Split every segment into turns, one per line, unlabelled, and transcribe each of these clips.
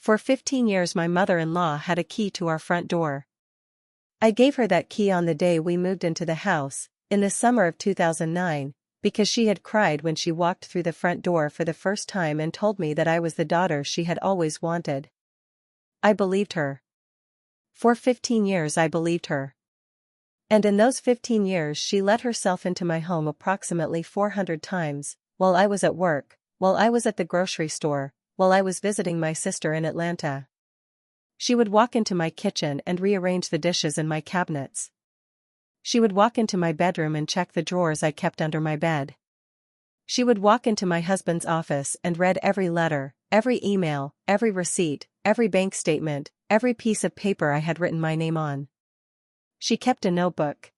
For 15 years my mother-in-law had a key to our front door. I gave her that key on the day we moved into the house, in the summer of 2009, because she had cried when she walked through the front door for the first time and told me that I was the daughter she had always wanted. I believed her. For 15 years I believed her. And in those 15 years she let herself into my home approximately 400 times, while I was at work, while I was at the grocery store, while I was visiting my sister in Atlanta. She would walk into my kitchen and rearrange the dishes in my cabinets. She would walk into my bedroom and check the drawers I kept under my bed. She would walk into my husband's office and read every letter, every email, every receipt, every bank statement, every piece of paper I had written my name on. She kept a notebook.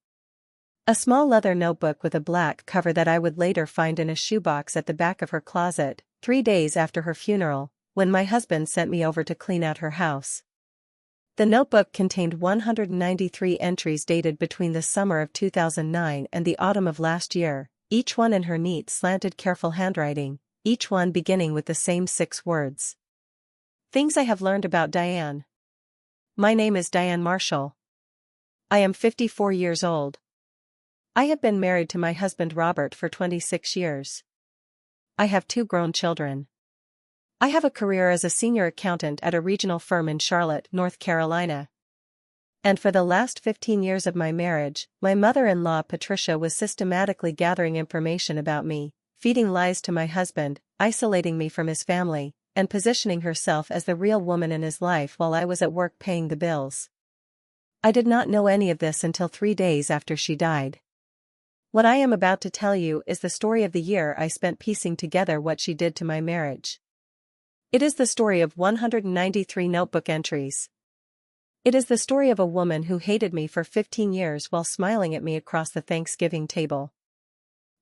A small leather notebook with a black cover that I would later find in a shoebox at the back of her closet, 3 days after her funeral, when my husband sent me over to clean out her house. The notebook contained 193 entries dated between the summer of 2009 and the autumn of last year, each one in her neat slanted careful handwriting, each one beginning with the same 6 words. Things I have learned about Diane. My name is Diane Marshall. I am 54 years old. I have been married to my husband Robert for 26 years. I have 2 grown children. I have a career as a senior accountant at a regional firm in Charlotte, North Carolina. And for the last 15 years of my marriage, my mother-in-law Patricia was systematically gathering information about me, feeding lies to my husband, isolating me from his family, and positioning herself as the real woman in his life while I was at work paying the bills. I did not know any of this until 3 days after she died. What I am about to tell you is the story of the year I spent piecing together what she did to my marriage. It is the story of 193 notebook entries. It is the story of a woman who hated me for 15 years while smiling at me across the Thanksgiving table.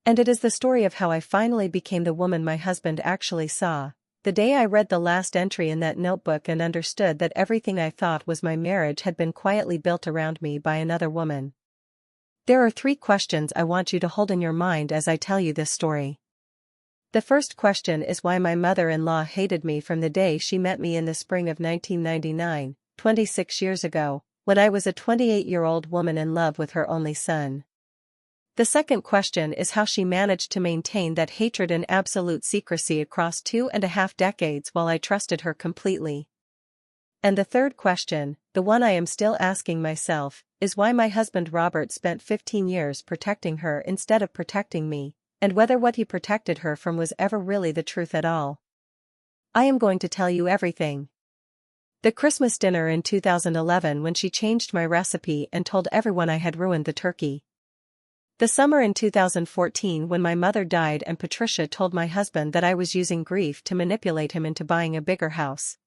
And it is the story of how I finally became the woman my husband actually saw, the day I read the last entry in that notebook and understood that everything I thought was my marriage had been quietly built around me by another woman. There are 3 questions I want you to hold in your mind as I tell you this story. The first question is why my mother-in-law hated me from the day she met me in the spring of 1999, 26 years ago, when I was a 28-year-old woman in love with her only son. The second question is how she managed to maintain that hatred in absolute secrecy across 2.5 decades while I trusted her completely. And the third question, the one I am still asking myself, is why my husband Robert spent 15 years protecting her instead of protecting me, and whether what he protected her from was ever really the truth at all. I am going to tell you everything. The Christmas dinner in 2011 when she changed my recipe and told everyone I had ruined the turkey. The summer in 2014 when my mother died and Patricia told my husband that I was using grief to manipulate him into buying a bigger house.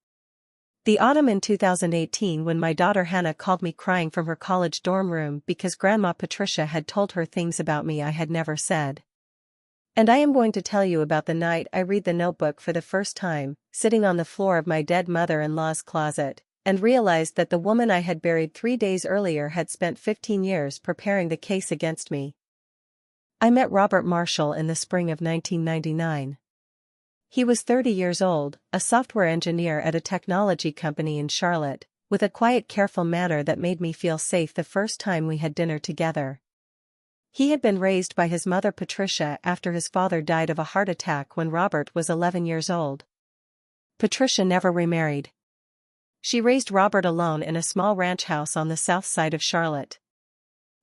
The autumn in 2018 when my daughter Hannah called me crying from her college dorm room because Grandma Patricia had told her things about me I had never said. And I am going to tell you about the night I read the notebook for the first time, sitting on the floor of my dead mother-in-law's closet, and realized that the woman I had buried 3 days earlier had spent 15 years preparing the case against me. I met Robert Marshall in the spring of 1999. He was 30 years old, a software engineer at a technology company in Charlotte, with a quiet careful manner that made me feel safe the first time we had dinner together. He had been raised by his mother Patricia after his father died of a heart attack when Robert was 11 years old. Patricia never remarried. She raised Robert alone in a small ranch house on the south side of Charlotte.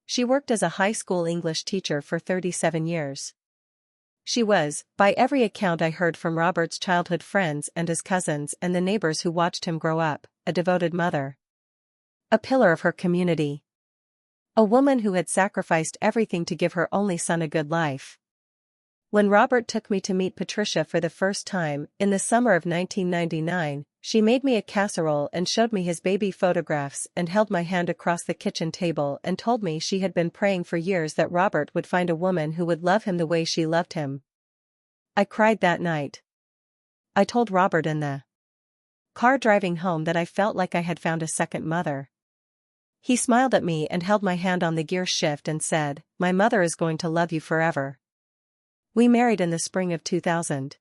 She worked as a high school English teacher for 37 years. She was, by every account I heard from Robert's childhood friends and his cousins and the neighbors who watched him grow up, a devoted mother. A pillar of her community. A woman who had sacrificed everything to give her only son a good life. When Robert took me to meet Patricia for the first time, in the summer of 1999, she made me a casserole and showed me his baby photographs and held my hand across the kitchen table and told me she had been praying for years that Robert would find a woman who would love him the way she loved him. I cried that night. I told Robert in the car driving home that I felt like I had found a second mother. He smiled at me and held my hand on the gear shift and said, "My mother is going to love you forever." We married in the spring of 2000.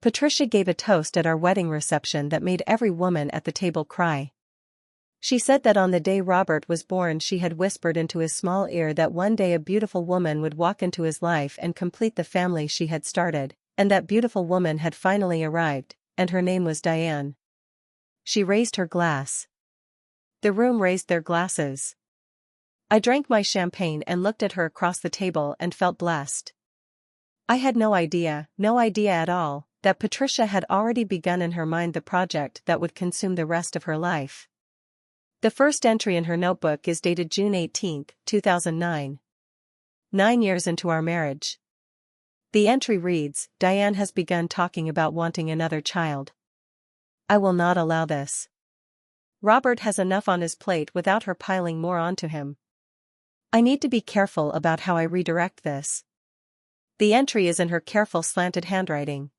Patricia gave a toast at our wedding reception that made every woman at the table cry. She said that on the day Robert was born she had whispered into his small ear that one day a beautiful woman would walk into his life and complete the family she had started, and that beautiful woman had finally arrived, and her name was Diane. She raised her glass. The room raised their glasses. I drank my champagne and looked at her across the table and felt blessed. I had no idea at all, that Patricia had already begun in her mind the project that would consume the rest of her life. The first entry in her notebook is dated June 18, 2009. 9 years into our marriage. The entry reads, Diane has begun talking about wanting another child. I will not allow this. Robert has enough on his plate without her piling more onto him. I need to be careful about how I redirect this. The entry is in her careful slanted handwriting.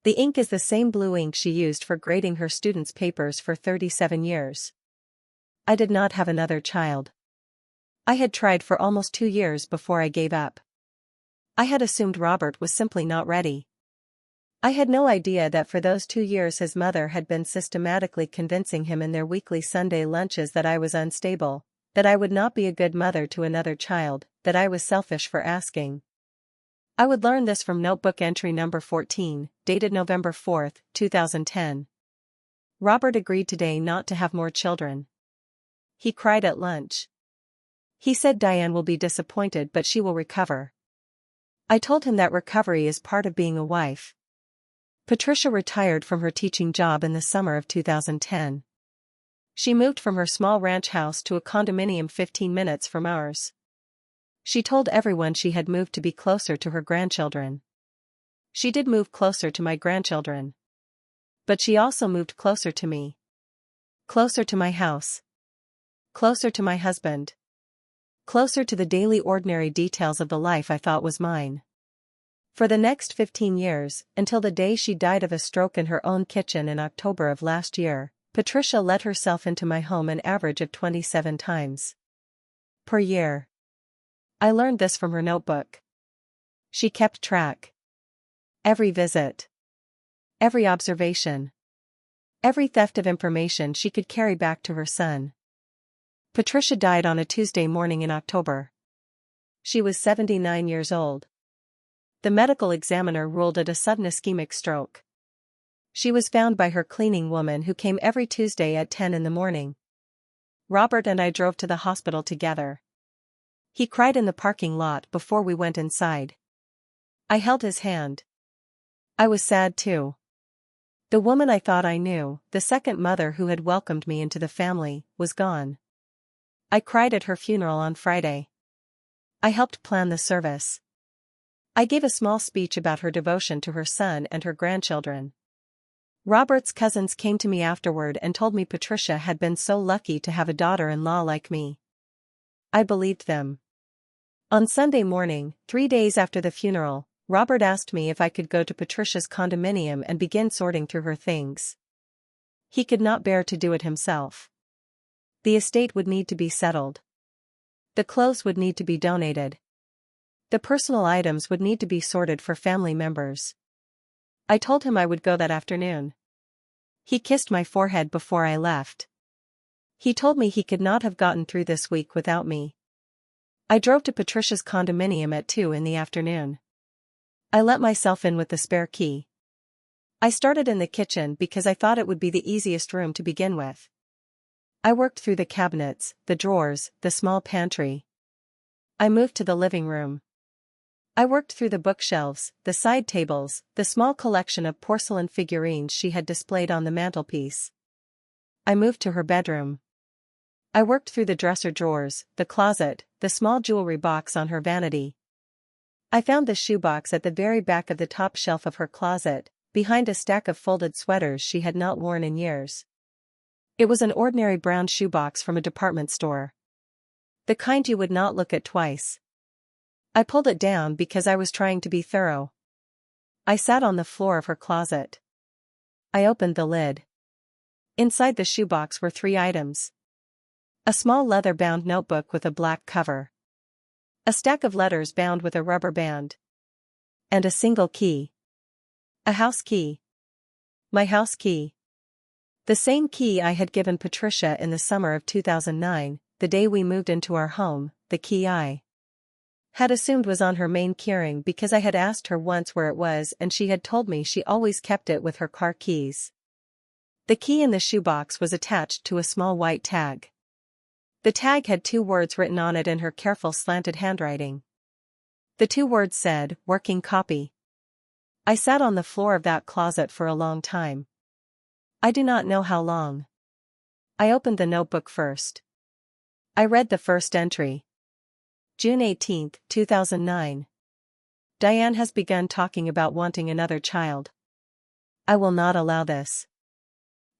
The ink is the same blue ink she used for grading her students' papers for 37 years. I did not have another child. I had tried for almost 2 years before I gave up. I had assumed Robert was simply not ready. I had no idea that for those 2 years his mother had been systematically convincing him in their weekly Sunday lunches that I was unstable, that I would not be a good mother to another child, that I was selfish for asking. I would learn this from notebook entry number 14, dated November 4, 2010. Robert agreed today not to have more children. He cried at lunch. He said Diane will be disappointed but she will recover. I told him that recovery is part of being a wife. Patricia retired from her teaching job in the summer of 2010. She moved from her small ranch house to a condominium 15 minutes from ours. She told everyone she had moved to be closer to her grandchildren. She did move closer to my grandchildren. But she also moved closer to me. Closer to my house. Closer to my husband. Closer to the daily ordinary details of the life I thought was mine. For the next 15 years, until the day she died of a stroke in her own kitchen in October of last year, Patricia let herself into my home an average of 27 times per year. I learned this from her notebook. She kept track. Every visit. Every observation. Every theft of information she could carry back to her son. Patricia died on a Tuesday morning in October. She was 79 years old. The medical examiner ruled it a sudden ischemic stroke. She was found by her cleaning woman who came every Tuesday at 10 in the morning. Robert and I drove to the hospital together. He cried in the parking lot before we went inside. I held his hand. I was sad too. The woman I thought I knew, the second mother who had welcomed me into the family, was gone. I cried at her funeral on Friday. I helped plan the service. I gave a small speech about her devotion to her son and her grandchildren. Robert's cousins came to me afterward and told me Patricia had been so lucky to have a daughter-in-law like me. I believed them. On Sunday morning, 3 days after the funeral, Robert asked me if I could go to Patricia's condominium and begin sorting through her things. He could not bear to do it himself. The estate would need to be settled. The clothes would need to be donated. The personal items would need to be sorted for family members. I told him I would go that afternoon. He kissed my forehead before I left. He told me he could not have gotten through this week without me. I drove to Patricia's condominium at 2 in the afternoon. I let myself in with the spare key. I started in the kitchen because I thought it would be the easiest room to begin with. I worked through the cabinets, the drawers, the small pantry. I moved to the living room. I worked through the bookshelves, the side tables, the small collection of porcelain figurines she had displayed on the mantelpiece. I moved to her bedroom. I worked through the dresser drawers, the closet, the small jewelry box on her vanity. I found the shoebox at the very back of the top shelf of her closet, behind a stack of folded sweaters she had not worn in years. It was an ordinary brown shoebox from a department store. The kind you would not look at twice. I pulled it down because I was trying to be thorough. I sat on the floor of her closet. I opened the lid. Inside the shoebox were 3 items. A small leather-bound notebook with a black cover. A stack of letters bound with a rubber band. And a single key. A house key. My house key. The same key I had given Patricia in the summer of 2009, the day we moved into our home, the key I had assumed was on her main keyring because I had asked her once where it was and she had told me she always kept it with her car keys. The key in the shoebox was attached to a small white tag. The tag had 2 words written on it in her careful slanted handwriting. The 2 words said, "Working copy." I sat on the floor of that closet for a long time. I do not know how long. I opened the notebook first. I read the first entry. June 18, 2009. Diane has begun talking about wanting another child. I will not allow this.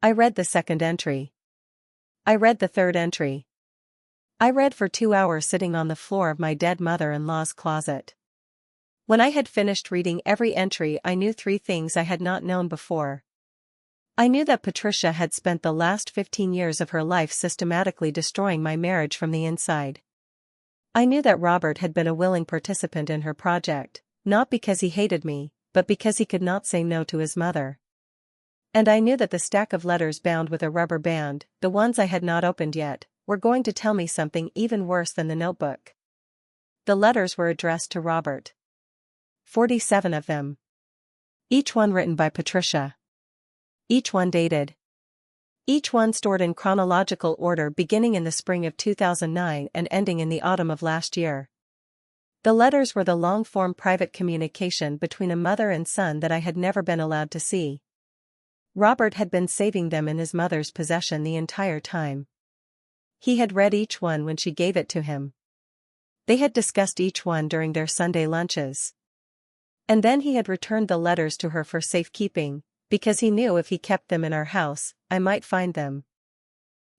I read the second entry. I read the third entry. I read for 2 hours sitting on the floor of my dead mother-in-law's closet. When I had finished reading every entry, I knew 3 things I had not known before. I knew that Patricia had spent the last 15 years of her life systematically destroying my marriage from the inside. I knew that Robert had been a willing participant in her project, not because he hated me, but because he could not say no to his mother. And I knew that the stack of letters bound with a rubber band, the ones I had not opened yet, were going to tell me something even worse than the notebook. The letters were addressed to Robert. 47 of them. Each one written by Patricia. Each one dated. Each one stored in chronological order beginning in the spring of 2009 and ending in the autumn of last year. The letters were the long-form private communication between a mother and son that I had never been allowed to see. Robert had been saving them in his mother's possession the entire time. He had read each one when she gave it to him. They had discussed each one during their Sunday lunches. And then he had returned the letters to her for safekeeping, because he knew if he kept them in our house, I might find them.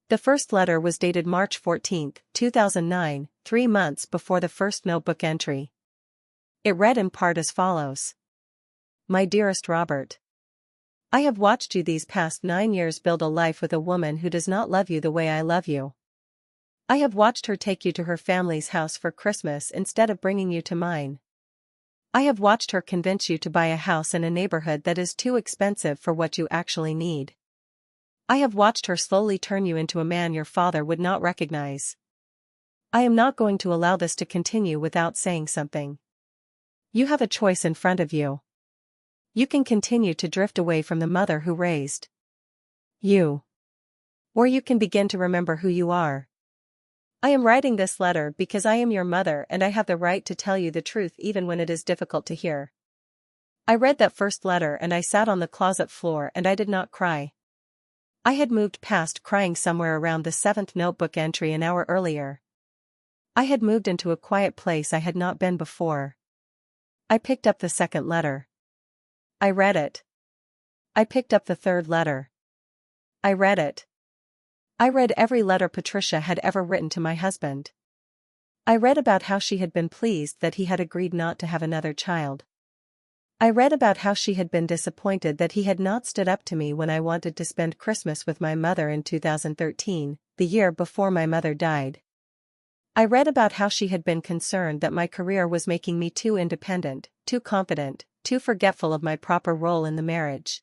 The first letter was dated March 14, 2009, 3 months before the first notebook entry. It read in part as follows. My dearest Robert. I have watched you these past 9 years build a life with a woman who does not love you the way I love you. I have watched her take you to her family's house for Christmas instead of bringing you to mine. I have watched her convince you to buy a house in a neighborhood that is too expensive for what you actually need. I have watched her slowly turn you into a man your father would not recognize. I am not going to allow this to continue without saying something. You have a choice in front of you. You can continue to drift away from the mother who raised you. Or you can begin to remember who you are. I am writing this letter because I am your mother and I have the right to tell you the truth even when it is difficult to hear. I read that first letter and I sat on the closet floor and I did not cry. I had moved past crying somewhere around the 7th notebook entry an hour earlier. I had moved into a quiet place I had not been before. I picked up the second letter. I read it. I picked up the third letter. I read it. I read every letter Patricia had ever written to my husband. I read about how she had been pleased that he had agreed not to have another child. I read about how she had been disappointed that he had not stood up to me when I wanted to spend Christmas with my mother in 2013, the year before my mother died. I read about how she had been concerned that my career was making me too independent, too confident, too forgetful of my proper role in the marriage.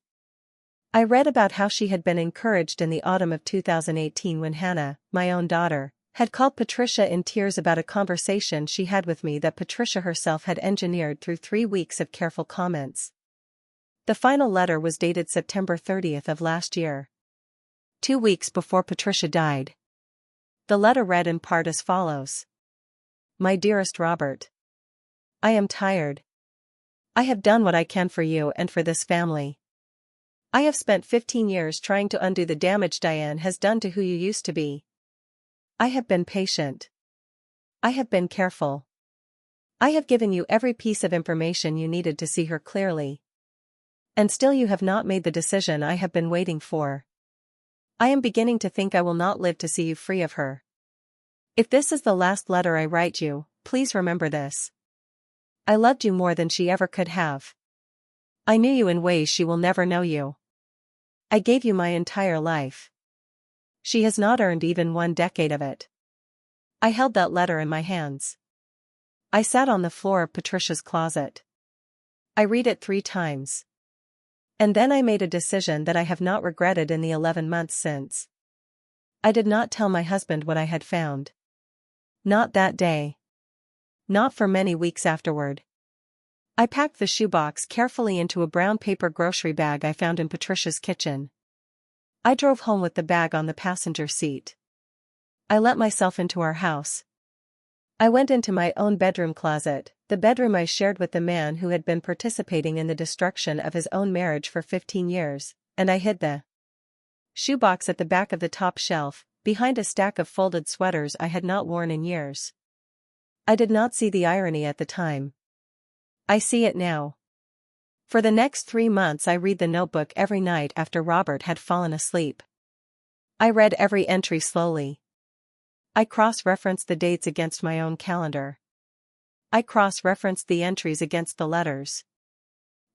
I read about how she had been encouraged in the autumn of 2018 when Hannah, my own daughter, had called Patricia in tears about a conversation she had with me that Patricia herself had engineered through 3 weeks of careful comments. The final letter was dated September 30th of last year. 2 weeks before Patricia died. The letter read in part as follows. My dearest Robert. I am tired. I have done what I can for you and for this family. I have spent 15 years trying to undo the damage Diane has done to who you used to be. I have been patient. I have been careful. I have given you every piece of information you needed to see her clearly. And still you have not made the decision I have been waiting for. I am beginning to think I will not live to see you free of her. If this is the last letter I write you, please remember this. I loved you more than she ever could have. I knew you in ways she will never know you. I gave you my entire life. She has not earned even 1 decade of it. I held that letter in my hands. I sat on the floor of Patricia's closet. I read it 3 times. And then I made a decision that I have not regretted in the 11 months since. I did not tell my husband what I had found. Not that day. Not for many weeks afterward. I packed the shoebox carefully into a brown paper grocery bag I found in Patricia's kitchen. I drove home with the bag on the passenger seat. I let myself into our house. I went into my own bedroom closet, the bedroom I shared with the man who had been participating in the destruction of his own marriage for 15 years, and I hid the shoebox at the back of the top shelf, behind a stack of folded sweaters I had not worn in years. I did not see the irony at the time. I see it now. For the next 3 months I read the notebook every night after Robert had fallen asleep. I read every entry slowly. I cross-referenced the dates against my own calendar. I cross-referenced the entries against the letters.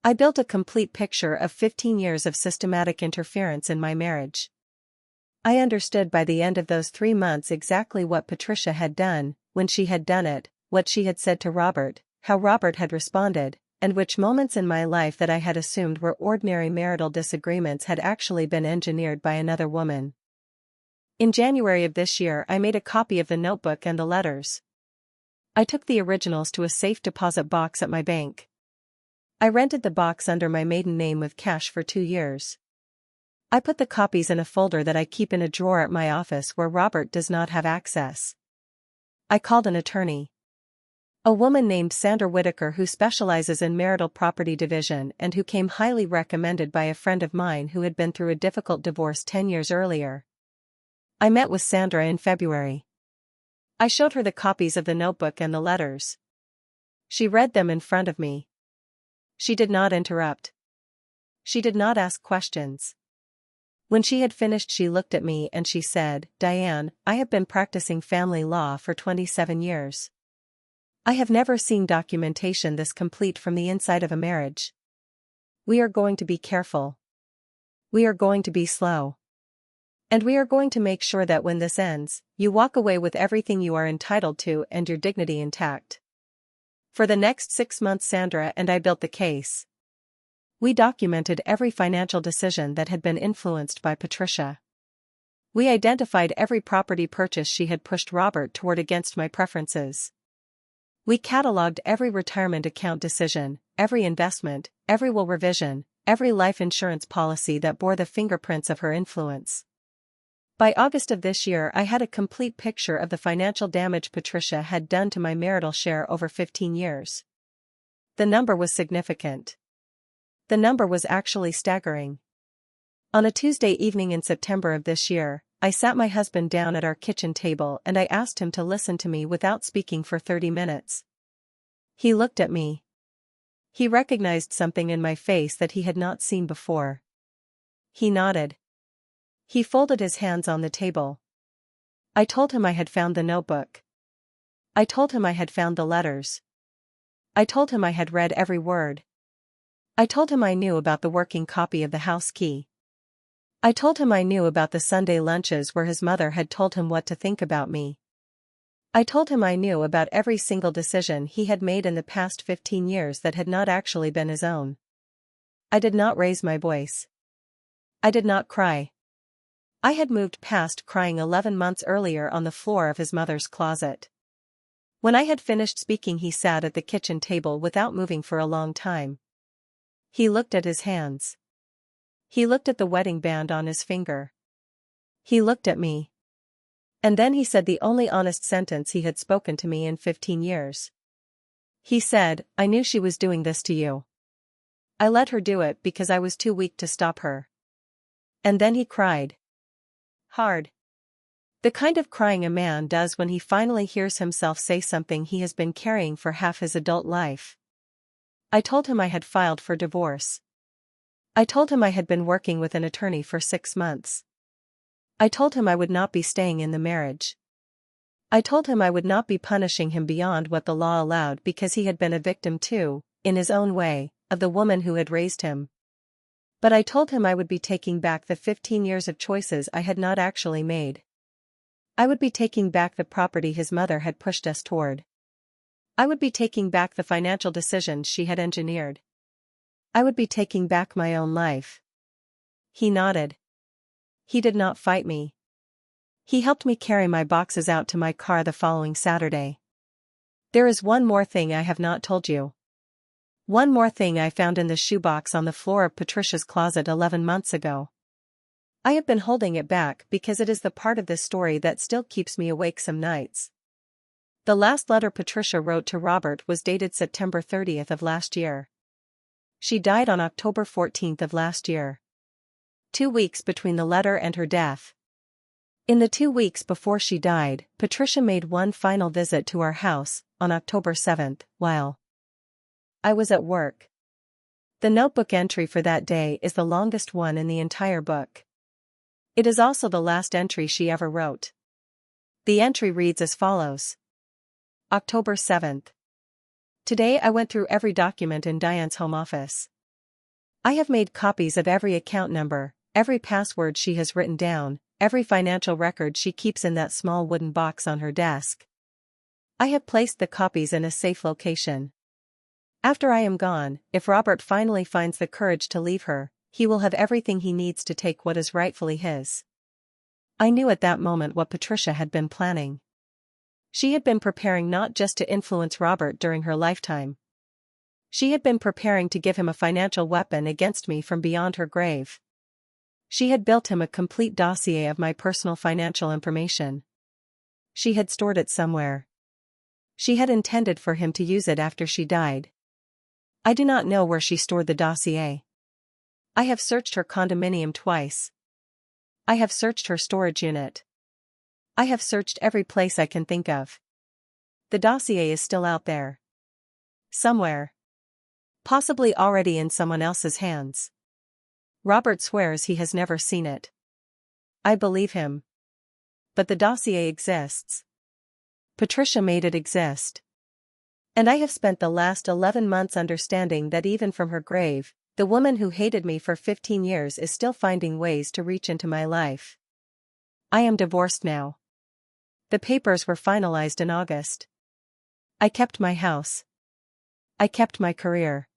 I built a complete picture of 15 years of systematic interference in my marriage. I understood by the end of those 3 months exactly what Patricia had done, when she had done it, what she had said to Robert, how Robert had responded, and which moments in my life that I had assumed were ordinary marital disagreements had actually been engineered by another woman. In January of this year I made a copy of the notebook and the letters. I took the originals to a safe deposit box at my bank. I rented the box under my maiden name with cash for 2 years. I put the copies in a folder that I keep in a drawer at my office where Robert does not have access. I called an attorney. A woman named Sandra Whitaker who specializes in marital property division and who came highly recommended by a friend of mine who had been through a difficult divorce 10 years earlier. I met with Sandra in February. I showed her the copies of the notebook and the letters. She read them in front of me. She did not interrupt. She did not ask questions. When she had finished she looked at me and she said, "Diane, I have been practicing family law for 27 years. I have never seen documentation this complete from the inside of a marriage. We are going to be careful. We are going to be slow. And we are going to make sure that when this ends, you walk away with everything you are entitled to and your dignity intact." For the next 6 months Sandra and I built the case. We documented every financial decision that had been influenced by Patricia. We identified every property purchase she had pushed Robert toward against my preferences. We cataloged every retirement account decision, every investment, every will revision, every life insurance policy that bore the fingerprints of her influence. By August of this year I had a complete picture of the financial damage Patricia had done to my marital share over 15 years. The number was significant. The number was actually staggering. On a Tuesday evening in September of this year, I sat my husband down at our kitchen table and I asked him to listen to me without speaking for 30 minutes. He looked at me. He recognized something in my face that he had not seen before. He nodded. He folded his hands on the table. I told him I had found the notebook. I told him I had found the letters. I told him I had read every word. I told him I knew about the working copy of the house key. I told him I knew about the Sunday lunches where his mother had told him what to think about me. I told him I knew about every single decision he had made in the past 15 years that had not actually been his own. I did not raise my voice. I did not cry. I had moved past crying 11 months earlier on the floor of his mother's closet. When I had finished speaking he sat at the kitchen table without moving for a long time. He looked at his hands. He looked at the wedding band on his finger. He looked at me. And then he said the only honest sentence he had spoken to me in 15 years. He said, "I knew she was doing this to you. I let her do it because I was too weak to stop her." And then he cried. Hard. The kind of crying a man does when he finally hears himself say something he has been carrying for half his adult life. I told him I had filed for divorce. I told him I had been working with an attorney for 6 months. I told him I would not be staying in the marriage. I told him I would not be punishing him beyond what the law allowed because he had been a victim too, in his own way, of the woman who had raised him. But I told him I would be taking back the 15 years of choices I had not actually made. I would be taking back the property his mother had pushed us toward. I would be taking back the financial decisions she had engineered. I would be taking back my own life. He nodded. He did not fight me. He helped me carry my boxes out to my car the following Saturday. There is one more thing I have not told you. One more thing I found in the shoebox on the floor of Patricia's closet 11 months ago. I have been holding it back because it is the part of this story that still keeps me awake some nights. The last letter Patricia wrote to Robert was dated September 30th of last year. She died on October 14th of last year. 2 weeks between the letter and her death. In the 2 weeks before she died, Patricia made one final visit to our house, on October 7th, while I was at work. The notebook entry for that day is the longest one in the entire book. It is also the last entry she ever wrote. The entry reads as follows. October 7th. Today I went through every document in Diane's home office. I have made copies of every account number, every password she has written down, every financial record she keeps in that small wooden box on her desk. I have placed the copies in a safe location. After I am gone, if Robert finally finds the courage to leave her, he will have everything he needs to take what is rightfully his. I knew at that moment what Patricia had been planning. She had been preparing not just to influence Robert during her lifetime. She had been preparing to give him a financial weapon against me from beyond her grave. She had built him a complete dossier of my personal financial information. She had stored it somewhere. She had intended for him to use it after she died. I do not know where she stored the dossier. I have searched her condominium twice. I have searched her storage unit. I have searched every place I can think of. The dossier is still out there. Somewhere. Possibly already in someone else's hands. Robert swears he has never seen it. I believe him. But the dossier exists. Patricia made it exist. And I have spent the last 11 months understanding that even from her grave, the woman who hated me for 15 years is still finding ways to reach into my life. I am divorced now. The papers were finalized in August. I kept my house. I kept my career.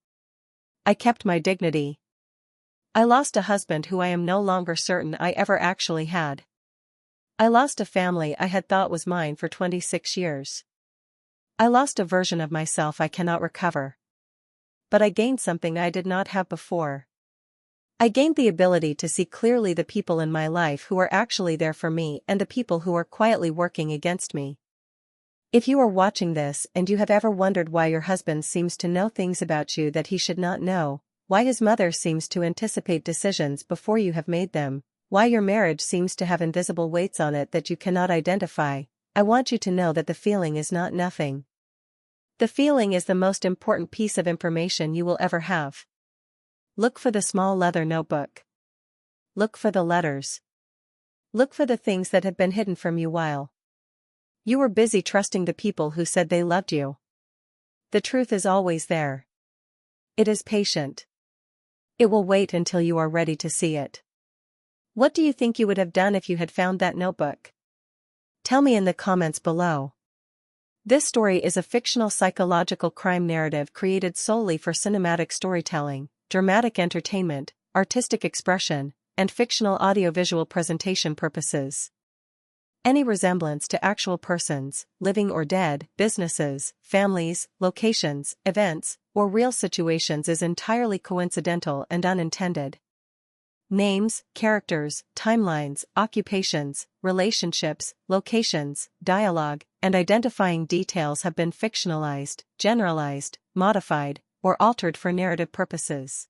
I kept my dignity. I lost a husband who I am no longer certain I ever actually had. I lost a family I had thought was mine for 26 years. I lost a version of myself I cannot recover. But I gained something I did not have before. I gained the ability to see clearly the people in my life who are actually there for me and the people who are quietly working against me. If you are watching this and you have ever wondered why your husband seems to know things about you that he should not know, why his mother seems to anticipate decisions before you have made them, why your marriage seems to have invisible weights on it that you cannot identify, I want you to know that the feeling is not nothing. The feeling is the most important piece of information you will ever have. Look for the small leather notebook. Look for the letters. Look for the things that have been hidden from you while you were busy trusting the people who said they loved you. The truth is always there. It is patient. It will wait until you are ready to see it. What do you think you would have done if you had found that notebook? Tell me in the comments below. This story is a fictional psychological crime narrative created solely for cinematic storytelling, dramatic entertainment, artistic expression, and fictional audiovisual presentation purposes. Any resemblance to actual persons, living or dead, businesses, families, locations, events, or real situations is entirely coincidental and unintended. Names, characters, timelines, occupations, relationships, locations, dialogue, and identifying details have been fictionalized, generalized, modified, or altered for narrative purposes.